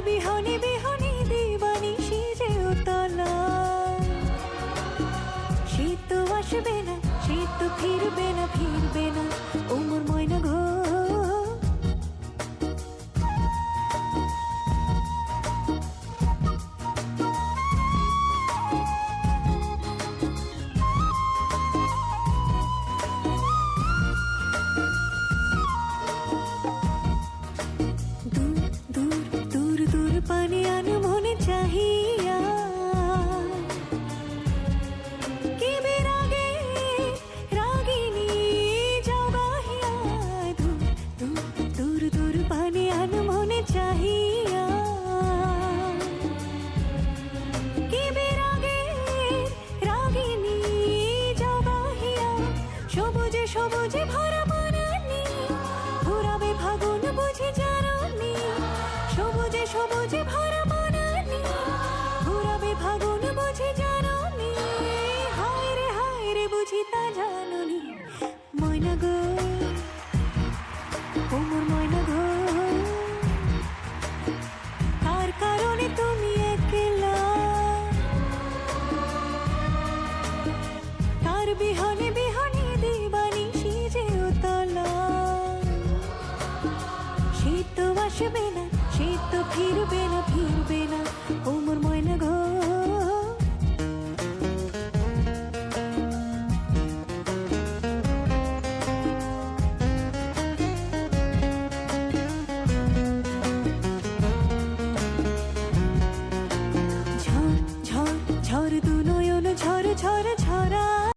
বিহনে বিহনে দিবানিশি যে উতলা, শীত তো আসবে না, শীত তো ফিরবে না, ফিরবে না ও মোর ময়না ঘো। পানে আনো মনে চাহিয়া, কে বেরাগে রাগিনী যাও গাহিয়া। দূর দূর পানে আনো মনে চাহিয়া, কে বেরাগে রাগিনী যাও গাহিয়া। সবুজে সবুজে ভরা বনানি, ঘুরাবে ফাগুন বুঝি জাননি। সবুজে সবুজে ভরা বনানি, ঘুরাবে ফাগুন বুঝি জাননি। হায় রে বুঝি তা জাননি। ময়না গো ও মোর ময়না গো, কার কারণে তুমি একলা, কার বিহনে বিহনে দিবানিশি যে উতলা। শীত তো আসবে না, শীত তো ফিরবে না, ফিরবে না ও মোর ময়না ঘো। ঝড় ঝড় ঝড় দু নয়ন ঝড় ঝড় ঝরা।